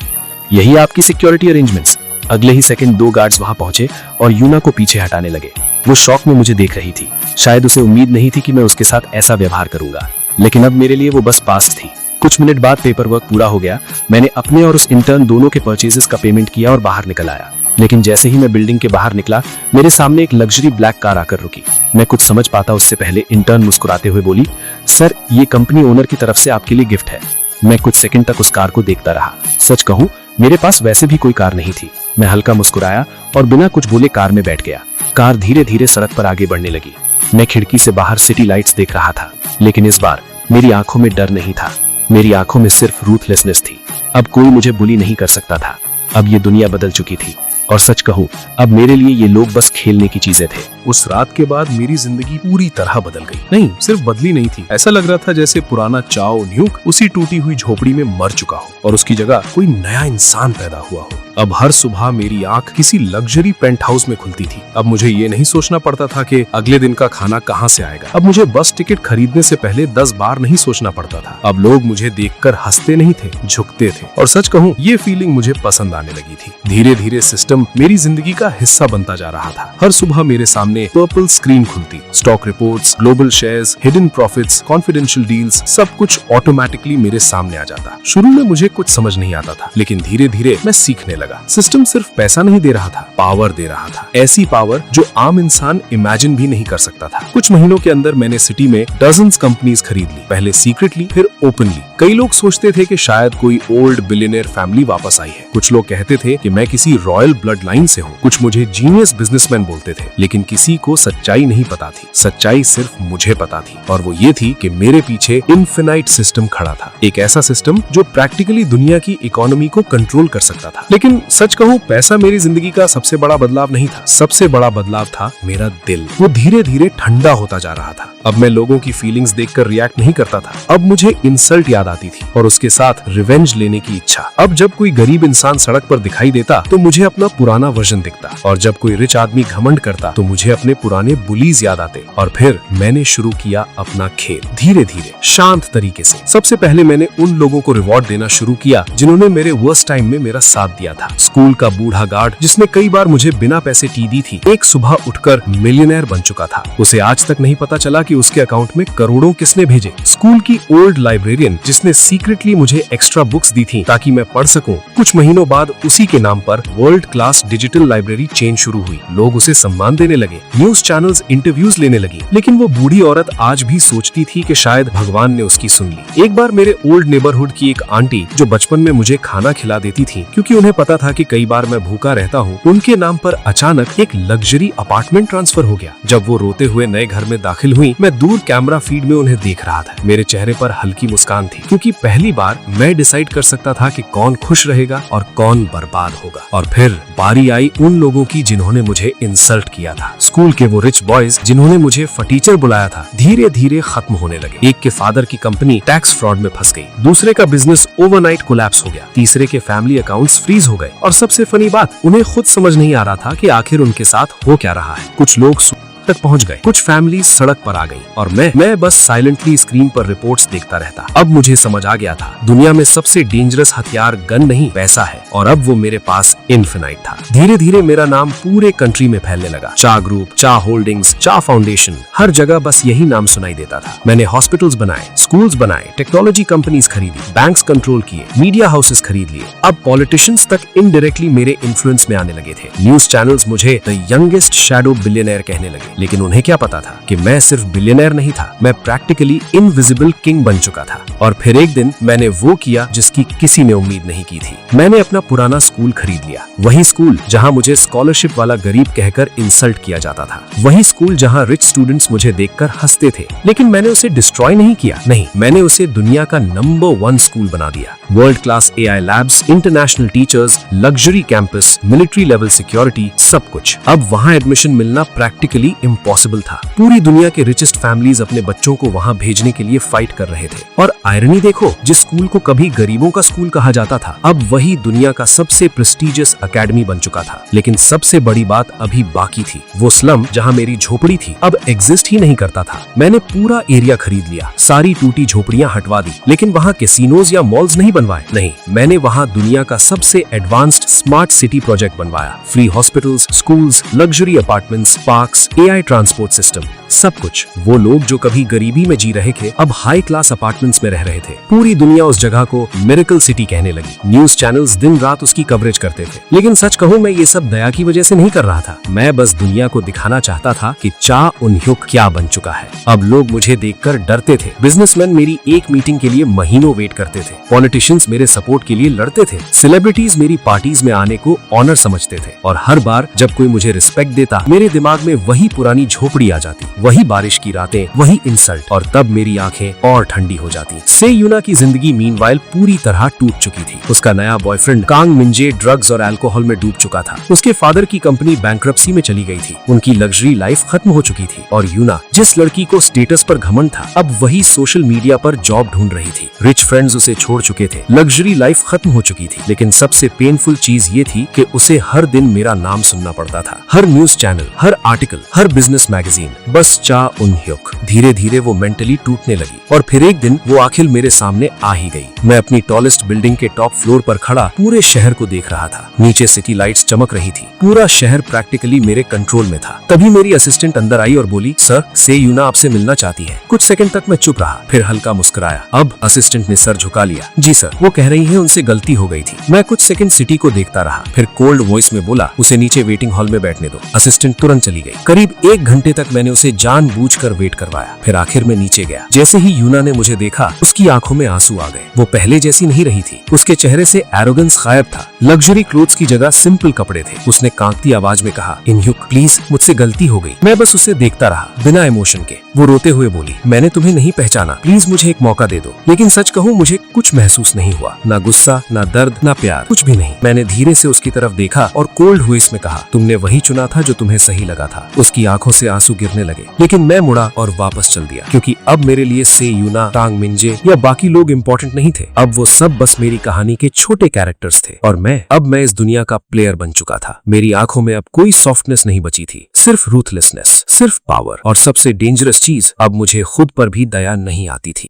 यही आपकी सिक्योरिटी अरेंजमेंट्स? अगले ही सेकंड 2 गार्ड्स वहां पहुंचे और यूना को पीछे हटाने लगे। वो शॉक में मुझे देख रही थी। शायद उसे उम्मीद नहीं थी कि मैं उसके साथ ऐसा व्यवहार करूंगा, लेकिन अब मेरे लिए वो बस पास्ट थी। कुछ मिनट बाद पेपर वर्क पूरा हो गया। मैंने अपने और उस इंटर्न दोनों के परचेजेस का पेमेंट किया और बाहर निकल आया। लेकिन जैसे ही मैं बिल्डिंग के बाहर निकला, मेरे सामने एक लग्जरी ब्लैक कार आकर रुकी। मैं कुछ समझ पाता उससे पहले इंटर्न मुस्कुराते हुए बोली, सर ये कंपनी ओनर की तरफ से आपके लिए गिफ्ट है। मैं कुछ सेकंड तक उस कार को देखता रहा। सच कहूं, मेरे पास वैसे भी कोई कार नहीं थी। मैं हल्का मुस्कुराया और बिना कुछ बोले कार में बैठ गया। कार धीरे धीरे सड़क पर आगे बढ़ने लगी। मैं खिड़की से बाहर सिटी लाइट्स देख रहा था, लेकिन इस बार मेरी आंखों में डर नहीं था। मेरी आंखों में सिर्फ रूथलेसनेस थी। अब कोई मुझे बुली नहीं कर सकता था। अब ये दुनिया बदल चुकी थी और सच कहूं, अब मेरे लिए ये लोग बस खेलने की चीजें थे। उस रात के बाद मेरी जिंदगी पूरी तरह बदल गई। नहीं, सिर्फ बदली नहीं थी, ऐसा लग रहा था जैसे पुराना चाओ न्यूक उसी टूटी हुई झोपड़ी में मर चुका हो और उसकी जगह कोई नया इंसान पैदा हुआ हो। अब हर सुबह मेरी आंख किसी लग्जरी पेंट हाउस में खुलती थी। अब मुझे ये नहीं सोचना पड़ता था कि अगले दिन का खाना कहाँ से आएगा। अब मुझे बस टिकट खरीदने से पहले 10 बार नहीं सोचना पड़ता था। अब लोग मुझे देखकर हंसते नहीं थे, झुकते थे। और सच कहूँ, ये फीलिंग मुझे पसंद आने लगी थी। धीरे धीरे सिस्टम मेरी जिंदगी का हिस्सा बनता जा रहा था। हर सुबह मेरे सामने पर्पल स्क्रीन खुलती, stock reports, global shares, hidden profits, confidential deals, सब कुछ ऑटोमेटिकली मेरे सामने आ जाता। शुरू में मुझे कुछ समझ नहीं आता था, लेकिन धीरे धीरे मैं सीखने लगा। सिस्टम सिर्फ पैसा नहीं दे रहा था, पावर दे रहा था। ऐसी पावर जो आम इंसान इमेजिन भी नहीं कर सकता था। कुछ महीनों के अंदर मैंने सिटी में डजन्स कंपनीज खरीद ली, पहले सीक्रेटली फिर ओपनली। कई लोग सोचते थे कि शायद कोई ओल्ड बिलियनियर फैमिली वापस आई है। कुछ लोग कहते थे कि मैं किसी रॉयल ब्लड लाइन से हूँ। कुछ मुझे जीनियस बिजनेसमैन बोलते थे, लेकिन किसी को सच्चाई नहीं पता थी। सच्चाई सिर्फ मुझे पता थी, और वो ये थी कि मेरे पीछे इनफिनाइट सिस्टम खड़ा था। एक ऐसा सिस्टम जो प्रैक्टिकली दुनिया की इकोनॉमी को कंट्रोल कर सकता था। लेकिन सच कहूँ, पैसा मेरी जिंदगी का सबसे बड़ा बदलाव नहीं था। सबसे बड़ा बदलाव था मेरा दिल। वो धीरे धीरे ठंडा होता जा रहा था। अब मैं लोगों की फीलिंग्स देखकर रिएक्ट नहीं करता था। अब मुझे इंसल्ट याद आती थी और उसके साथ रिवेंज लेने की इच्छा। अब जब कोई गरीब इंसान सड़क पर दिखाई देता तो मुझे अपना पुराना वर्जन दिखता, और जब कोई रिच आदमी घमंड करता तो मुझे अपने पुराने बुलीज याद आते। और फिर मैंने शुरू किया अपना खेल, धीरे धीरे, शांत तरीके से। सबसे पहले मैंने उन लोगों को रिवॉर्ड देना शुरू किया जिन्होंने मेरे वर्स्ट टाइम में मेरा साथ दिया था। स्कूल का बूढ़ा गार्ड जिसने कई बार मुझे बिना पैसे टी दी थी, एक सुबह उठकर मिलियनेयर बन चुका था। उसे आज तक नहीं पता चला कि उसके अकाउंट में करोड़ों किसने भेजे। स्कूल की ओल्ड लाइब्रेरियन जिसने सीक्रेटली मुझे एक्स्ट्रा बुक्स दी थी ताकि मैं पढ़ सकूं। कुछ महीनों बाद उसी के नाम पर world class digital library chain शुरू हुई। लोग उसे सम्मान देने लगे, न्यूज चैनल्स इंटरव्यूज लेने लगी। लेकिन वो बूढ़ी औरत आज भी सोचती थी कि शायद भगवान ने उसकी सुन ली। एक बार मेरे ओल्ड नेबरहुड की एक आंटी जो बचपन में मुझे खाना खिला देती थी, क्योंकि उन्हें पता था कि कई बार मैं भूखा रहता हूँ, उनके नाम पर अचानक एक लग्जरी अपार्टमेंट ट्रांसफर हो गया। जब वो रोते हुए नए घर में दाखिल हुई, मैं दूर कैमरा फीड में उन्हें देख रहा था। मेरे चेहरे पर हल्की मुस्कान थी, क्योंकि पहली बार मैं डिसाइड कर सकता था कि कौन खुश रहेगा और कौन बर्बाद होगा। और फिर बारी आई उन लोगों की जिन्होंने मुझे इंसल्ट किया था। स्कूल के वो रिच बॉयज जिन्होंने मुझे फटीचर बुलाया था, धीरे धीरे खत्म होने लगे। एक के फादर की कंपनी टैक्स फ्रॉड में फंस गई, दूसरे का बिजनेस ओवरनाइट कोलैप्स हो गया, तीसरे के फैमिली अकाउंट्स फ्रीज हो गए। और सबसे फनी बात, उन्हें खुद समझ नहीं आ रहा था कि आखिर उनके साथ हो क्या रहा है। कुछ लोग तक पहुंच गए। कुछ फैमिली सड़क पर आ गई और मैं बस साइलेंटली स्क्रीन पर रिपोर्ट्स देखता रहता। अब मुझे समझ आ गया था दुनिया में सबसे डेंजरस हथियार गन नहीं पैसा है, और अब वो मेरे पास इन्फिनाइट था। धीरे धीरे मेरा नाम पूरे कंट्री में फैलने लगा। चा ग्रुप, चा होल्डिंग्स, चा फाउंडेशन, हर जगह बस यही नाम सुनाई देता था। मैंने हॉस्पिटल्स बनाए, स्कूल्स बनाए, टेक्नोलॉजी कंपनीज खरीदी, बैंक्स कंट्रोल किए, मीडिया हाउसेस खरीद लिए। अब पॉलिटिशियंस तक इनडायरेक्टली मेरे इन्फ्लुएंस में आने लगे थे। न्यूज चैनल्स मुझे द यंगेस्ट शैडो बिलियनर कहने लगे। लेकिन उन्हें क्या पता था कि मैं सिर्फ बिलियनर नहीं था, मैं प्रैक्टिकली इनविजिबल किंग बन चुका था। और फिर एक दिन मैंने वो किया जिसकी किसी ने उम्मीद नहीं की थी। मैंने अपना पुराना स्कूल खरीद लिया। वही स्कूल जहां मुझे स्कॉलरशिप वाला गरीब कहकर इंसल्ट किया जाता था। वही स्कूल जहां रिच स्टूडेंट्स मुझे देखकर हंसते थे। लेकिन मैंने उसे डिस्ट्रॉय नहीं किया, नहीं, मैंने उसे दुनिया का नंबर 1 स्कूल बना दिया। World class AI labs, international teachers, luxury campus, military level security, सब कुछ। अब वहां एडमिशन मिलना प्रैक्टिकली इम्पॉसिबल था। पूरी दुनिया के रिचेस्ट फैमिलीज अपने बच्चों को वहां भेजने के लिए फाइट कर रहे थे। और आयरनी देखो, जिस स्कूल को कभी गरीबों का स्कूल कहा जाता था, अब वही दुनिया का सबसे प्रेस्टिजियस एकेडमी बन चुका था। लेकिन सबसे बड़ी बात अभी बाकी थी। वो स्लम जहां मेरी झोपड़ी थी अब एग्जिस्ट ही नहीं करता था। मैंने पूरा एरिया खरीद लिया, सारी टूटी झोपड़ियां हटवा दी। लेकिन वहां कैसीनोज या मॉल्स नहीं बनवाए, नहीं, मैंने वहां दुनिया का सबसे एडवांस्ड स्मार्ट सिटी प्रोजेक्ट बनवाया। Free hospitals, schools, luxury apartments, parks, AI transport system, सब कुछ। वो लोग जो कभी गरीबी में जी रहे थे अब हाई क्लास अपार्टमेंट्स में रह रहे थे। पूरी दुनिया उस जगह को मिरेकल सिटी कहने लगी। न्यूज चैनल्स दिन रात उसकी कवरेज करते थे। लेकिन सच कहूं, मैं ये सब दया की वजह से नहीं कर रहा था। मैं बस दुनिया को दिखाना चाहता था कि चा उन्ह्युक क्या बन चुका है। अब लोग मुझे देखकर डरते थे। बिजनेसमैन मेरी एक मीटिंग के लिए महीनों वेट करते थे। पॉलिटिशियंस मेरे सपोर्ट के लिए लड़ते थे। सेलिब्रिटीज मेरी पार्टीज में आने को ऑनर समझते थे। और हर बार जब कोई मुझे रिस्पेक्ट देता, मेरे दिमाग में वही पुरानी झोपड़ी आ जाती, वही बारिश की रातें, वही इंसल्ट, और तब मेरी आंखें और ठंडी हो जाती। से यूना की जिंदगी मीनवाइल पूरी तरह टूट चुकी थी। उसका नया बॉयफ्रेंड कांग मिंजे ड्रग्स और अल्कोहल में डूब चुका था। उसके फादर की कंपनी बैंक्रप्सी में चली गई थी। उनकी लग्जरी लाइफ खत्म हो चुकी थी। और यूना, जिस लड़की को स्टेटस पर घमंड था, अब वही सोशल मीडिया पर जॉब ढूंढ रही थी। रिच फ्रेंड्स उसे छोड़ चुके थे। लग्जरी लाइफ खत्म हो चुकी थी। लेकिन सबसे पेनफुल चीज ये थी कि उसे हर दिन मेरा नाम सुनना पड़ता था। हर न्यूज चैनल, हर आर्टिकल, हर बिजनेस मैगजीन, बस चा उन्ह्युक। धीरे धीरे वो मेंटली टूटने लगी। और फिर एक दिन वो आखिर मेरे सामने आ ही गई। मैं अपनी टॉलेस्ट बिल्डिंग के टॉप फ्लोर पर खड़ा पूरे शहर को देख रहा था। नीचे सिटी लाइट्स चमक रही थी। पूरा शहर प्रैक्टिकली मेरे कंट्रोल में था। तभी मेरी असिस्टेंट अंदर आई और बोली, सर, से यूना आपसे मिलना चाहती है। कुछ सेकंड तक मैं चुप रहा, फिर हल्का मुस्कुराया। अब असिस्टेंट ने सर झुका लिया। जी सर, वो कह रही है उनसे गलती हो गई थी। मैं कुछ सेकंड सिटी को देखता रहा, फिर कोल्ड वॉइस में बोला, उसे नीचे वेटिंग हॉल में बैठने दो। असिस्टेंट तुरंत चली गई। करीब 1 घंटे तक मैंने उसे जानबूझकर वेट करवाया। फिर आखिर में नीचे गया। जैसे ही यूना ने मुझे देखा, उसकी आंखों में आंसू आ गए। वो पहले जैसी नहीं रही थी। उसके चेहरे से एरोगेंस गायब था। लग्जरी क्लोथ्स की जगह सिंपल कपड़े थे। उसने कांपती आवाज में कहा, इन्ह्युक प्लीज, मुझसे गलती हो गई। मैं बस उसे देखता रहा बिना इमोशन के। वो रोते हुए बोली, मैंने तुम्हें नहीं पहचाना, प्लीज मुझे एक मौका दे दो। लेकिन सच कहूँ, मुझे कुछ महसूस नहीं हुआ, ना गुस्सा, ना दर्द, ना प्यार, कुछ भी नहीं। मैंने धीरे से उसकी तरफ देखा और कोल्ड वॉइस में कहा, तुमने वही चुना था जो तुम्हें सही लगा था। उसकी आंखों से आंसू गिरने लगे। लेकिन मैं मुड़ा और वापस चल दिया, क्योंकि अब मेरे लिए से यूना, टांग मिंजे या बाकी लोग इम्पोर्टेंट नहीं थे। अब वो सब बस मेरी कहानी के छोटे कैरेक्टर्स थे। और मैं इस दुनिया का प्लेयर बन चुका था। मेरी आंखों में अब कोई सॉफ्टनेस नहीं बची थी, सिर्फ रूथलेसनेस, सिर्फ पावर, और सबसे डेंजरस चीज, अब मुझे खुद पर भी दया नहीं आती थी।